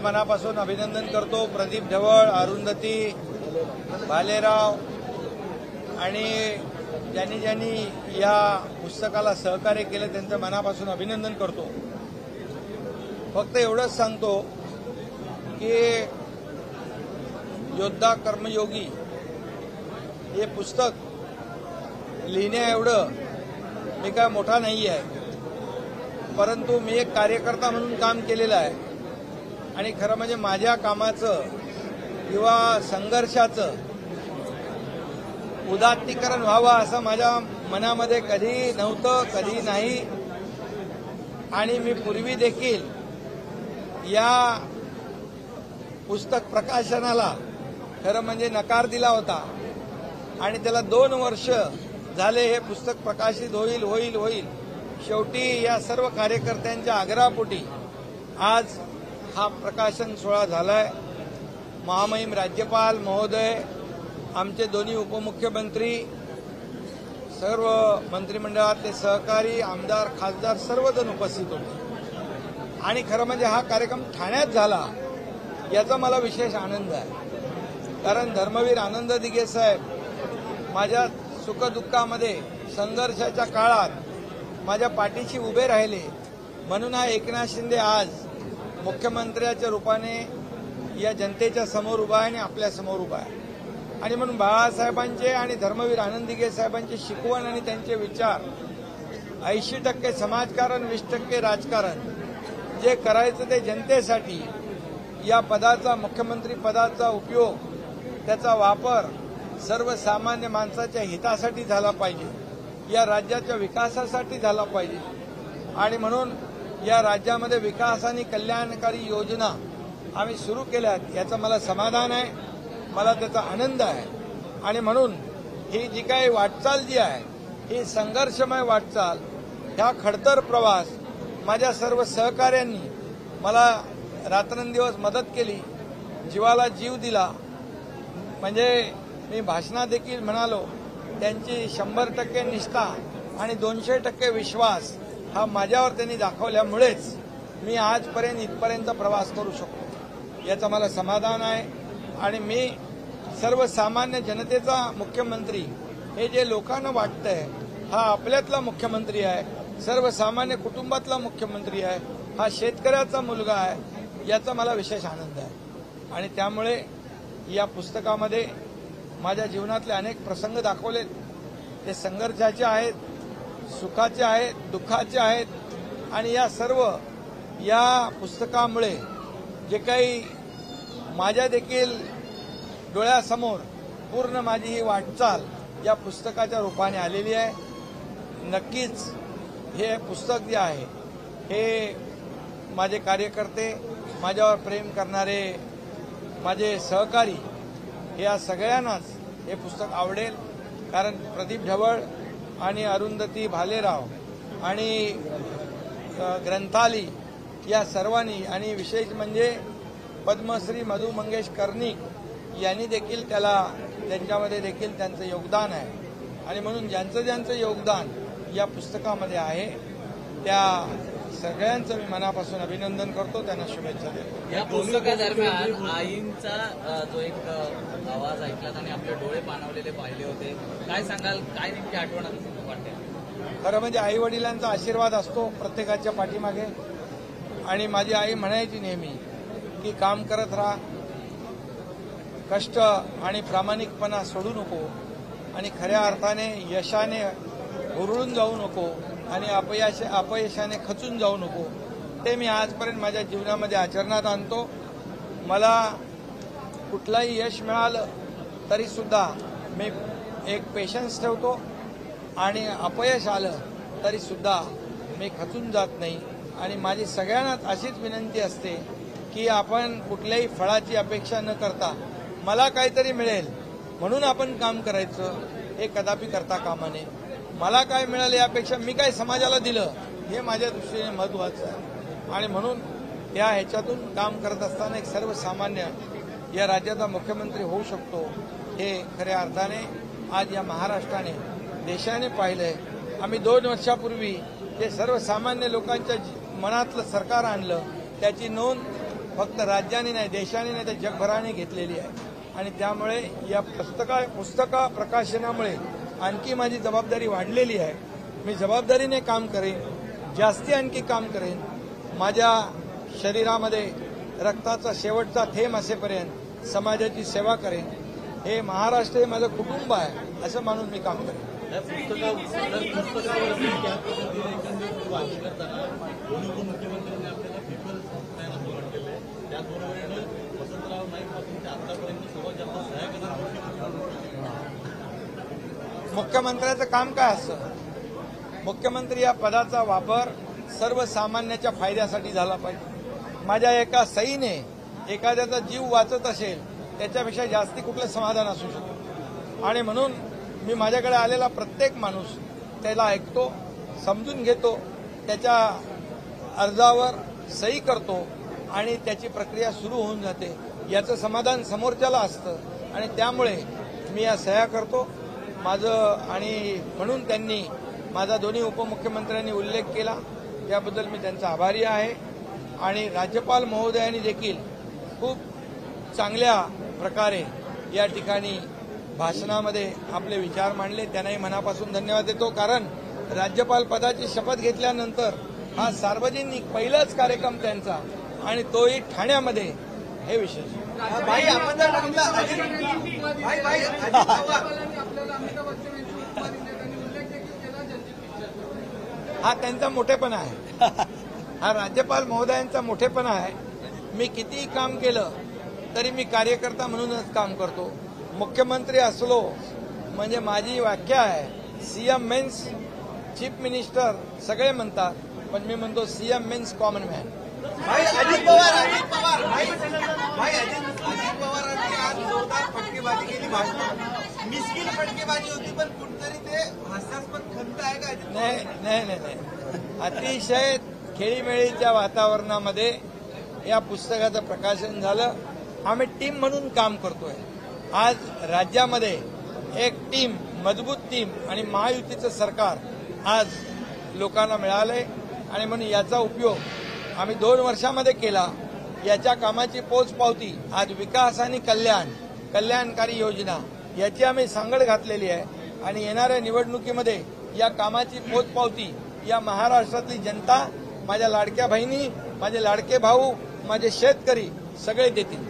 मनापासून अभिनंदन करतो. प्रदीप ढवळ, अरुंधती, भालेराव आणि ज्यांनी ज्यांनी या पुस्तकाला सहकार्य केलं त्यांचं मनापासून अभिनंदन करतो. फक्त एवढंच सांगतो की योद्धा कर्मयोगी हे पुस्तक लिहिण्या एवढं मी काय मोठा नाही आहे, परंतु मी एक कार्यकर्ता म्हणून काम केलेलं आहे आणि खरं म्हणजे माझ्या कामाचं किंवा संघर्षाचं उदात्तीकरण व्हावं असं माझ्या मनामध्ये कधी नव्हतं, कधी नाही. आणि मी पूर्वी देखील या पुस्तक प्रकाशनाला खरं म्हणजे नकार दिला होता आणि त्याला 2 वर्ष झाले हे पुस्तक प्रकाशित होईल. शेवटी या सर्व कार्यकर्त्यांच्या आग्रहापोटी आज हा प्रकाशन सोहळा झालाय. महामहिम राज्यपाल महोदय, आमचे दोन्ही उपमुख्यमंत्री, सर्व मंत्रिमंडळातले सहकारी, आमदार, खासदार सर्वजण उपस्थित होते आणि खरं म्हणजे हा कार्यक्रम ठाण्यात झाला याचा मला विशेष आनंद आहे. कारण धर्मवीर आनंद दिघे साहेब माझ्या सुखदुःखामध्ये संघर्षाच्या काळात माझ्या पाठीशी उभे राहिले, म्हणून हा एकनाथ शिंदे आज मुख्यमंत्र्याच्या रूपाने या जनतेच्या समोर उभा आहे आणि आपल्या समोर उभा आहे. आणि म्हणून बाळासाहेबांचे आणि धर्मवीर आनंद दिघे साहेबांची शिकवण आणि त्यांचे विचार 80% समाजकारण 20% राजकारण जे करायचं ते जनतेसाठी, या पदाचा मुख्यमंत्री पदाचा उपयोग त्याचा वापर सर्वसामान्य माणसाच्या हितासाठी झाला पाहिजे, या राज्याच्या विकासासाठी झाला पाहिजे. आणि म्हणून या राज्यामध्ये विकास आणि कल्याणकारी योजना आम्ही सुरू केल्यात याचं मला समाधान आहे, मला त्याचा आनंद आहे. आणि म्हणून ही जी काही वाटचाल जी आहे ही संघर्षमय वाटचाल, ह्या खडतर प्रवास माझ्या सर्व सहकाऱ्यांनी मला रात्रंदिवस मदत केली, जीवाला जीव दिला. म्हणजे मी भाषणात देखील म्हणालो, त्यांची 100% निष्ठा आणि 200% विश्वास हा माझ्यावर त्यांनी दाखवल्यामुळेच मी आजपर्यंत इथपर्यंत प्रवास करू शकतो, याचं मला समाधान आहे. आणि मी सर्वसामान्य जनतेचा मुख्यमंत्री हे जे लोकांना वाटतंय हा आपल्यातला मुख्यमंत्री आहे, सर्वसामान्य कुटुंबातला मुख्यमंत्री आहे, हा शेतकऱ्याचा मुलगा आहे, याचा मला विशेष आनंद आहे. आणि त्यामुळे या पुस्तकामध्ये माझ्या जीवनातले अनेक प्रसंग दाखवलेत. ते संघर्षाचे आहेत, सुखाचे आहेत, दुःखाचे आहेत. आणि या सर्व या पुस्तकामुळे जे काही माझ्या देखील डोळ्यासमोर पूर्ण माझी ही वाटचाल या पुस्तकाच्या रूपाने आलेली आहे. नक्कीच हे पुस्तक जे आहे हे माझे कार्यकर्ते, माझ्यावर प्रेम करणारे माझे सहकारी या सगळ्यांनाच हे पुस्तक आवडेल. कारण प्रदीप ढवळ आणि अरुंधती भालेराव आणि ग्रंथाली या सर्वांनी, आणि विशेष म्हणजे पद्मश्री मधु मंगेश कर्णिक यांनी देखील त्यांच्यामध्ये देखील त्यांचं योगदान आहे. आणि म्हणून ज्यांचं योगदान या पुस्तकामध्ये आहे त्या सगळ्यांचं मी मनापासून अभिनंदन करतो, त्यांना शुभेच्छा देतो. या पुस्तकादरम्यान आईंचा जो एक आवाज ऐकलात आणि आपले डोळे पाणावलेले पाहिले होते, काय सांगाल, काय नेमकी आठवण वाटते? खरं म्हणजे आई वडिलांचा आशीर्वाद असतो प्रत्येकाच्या पाठीमागे. आणि माझी आई म्हणायची नेहमी की काम करत राहा, कष्ट आणि प्रामाणिकपणा सोडू नको आणि खऱ्या अर्थाने यशाने हुरळून जाऊ नको आणि अपयशाने खचून जाऊ नको. ते मी आजपर्यंत माझ्या जीवनामध्ये आचरणात आणतो. मला कुठलंही यश मिळालं तरी सुद्धा मी एक पेशन्स ठेवतो आणि अपयश आलं तरी सुद्धा मी खचून जात नाही. आणि माझी सगळ्यांनाच अशीच विनंती असते की आपण कुठल्याही फळाची अपेक्षा न करता मला काहीतरी मिळेल म्हणून आपण काम करायचं, हे कदापि करता कामा नये. मला काय मिळालं यापेक्षा मी काय समाजाला दिलं हे माझ्या दृष्टीने महत्वाचं आहे. आणि म्हणून या ह्याच्यातून काम करत असताना एक सर्वसामान्य या राज्याचा मुख्यमंत्री होऊ शकतो हे खऱ्या अर्थाने आज या महाराष्ट्राने, देशाने पाहिलंय. आम्ही 2 वर्षापूर्वी जे सर्वसामान्य लोकांच्या मनातलं सरकार आणलं त्याची नोंद फक्त राज्याने नाही, देशाने नाही, तर जगभराने घेतलेली आहे. आणि त्यामुळे या पुस्तका प्रकाशनामुळे आणखी माझी जबाबदारी वाढलेली आहे. मी जबाबदारीने काम करेन, जास्ती आणखी काम करेन. माझ्या शरीरामध्ये रक्ताचा शेवटचा थेंब असेपर्यंत समाजाची सेवा करेन. हे महाराष्ट्र हे माझं कुटुंब आहे असं मानून मी काम करेन. या पुस्तकावरती ज्या पद्धतीने एकंदरीत वाचन करताना दोन्ही उपमुख्यमंत्र्यांनी आपल्याला पीपल्स मॅन असं म्हटलेलं आहे. त्याचबरोबर वसंतराव नाईक पासून ते आतापर्यंत सर्वात जास्त सहाय्य करणारे मुख्यमंत्र्याचं काम काय असतं? मुख्यमंत्री या पदाचा वापर सर्वसामान्याच्या फायद्यासाठी झाला पाहिजे. माझ्या एका सईने एखाद्याचा जीव वाचत असेल त्याच्यापेक्षा जास्ती कुठलं समाधान असू शकतं. आणि म्हणून मी माझ्याकडे आलेला प्रत्येक माणूस त्याला ऐकतो, समजून घेतो, त्याच्या अर्जावर सही करतो आणि त्याची प्रक्रिया सुरू होऊन जाते. याचं समाधान समोरच्याला असतं आणि त्यामुळे मी या सह्या करतो माझं. आणि म्हणून त्यांनी माझा दोन्ही उपमुख्यमंत्र्यांनी उल्लेख केला, त्याबद्दल मी त्यांचा आभारी आहे. आणि राज्यपाल महोदयांनी देखील खूप चांगल्या प्रकारे या ठिकाणी भाषणामध्ये आपले विचार मांडले. त्यांनाही मनापासून धन्यवाद देतो. कारण राज्यपाल पदाची शपथ घेतल्यानंतर हा सार्वजनिक पहिलाच कार्यक्रम त्यांचा आणि तोही ठाण्यामध्ये, हे विशेष. हा त्यांचा मोठेपणा आहे. हा राज्यपाल महोदयांचा मोठेपणा आहे. मी कितीही काम केलं तरी मी कार्यकर्ता म्हणूनच काम करतो. मुख्यमंत्री असलो म्हणजे माझी व्याख्या आहे, सीएम मीन्स चीफ मिनिस्टर सगळे म्हणतात, पण मी म्हणतो CM means common man. Ajit पवारांनी आज जोरदार फटकेबाजी केली भाषणात. मिस्किल फटकेबाजी होती, पण कुठतरी ते हास्यास्पद खंत आहे का? नाही. अतिशय खेळीमेळीच्या वातावरणामध्ये या पुस्तकाचं प्रकाशन झालं. आम्ही टीम म्हणून काम करतोय. आज राज्यामध्ये एक टीम, मजबूत टीम आणि महायुतीचं सरकार आज लोकांना मिळालंय. आणि म्हणून याचा उपयोग आम्ही 2 वर्षामध्ये केला. याच्या कामाची पोचपावती आज विकास आणि कल्याणकारी योजना याची आम्ही सांगड घातलेली आहे. आणि येणाऱ्या निवडणुकीमध्ये या कामाची पोचपावती या महाराष्ट्रातली जनता, माझ्या लाडक्या बहिणी, माझे लाडके भाऊ, माझे शेतकरी सगळे देतील.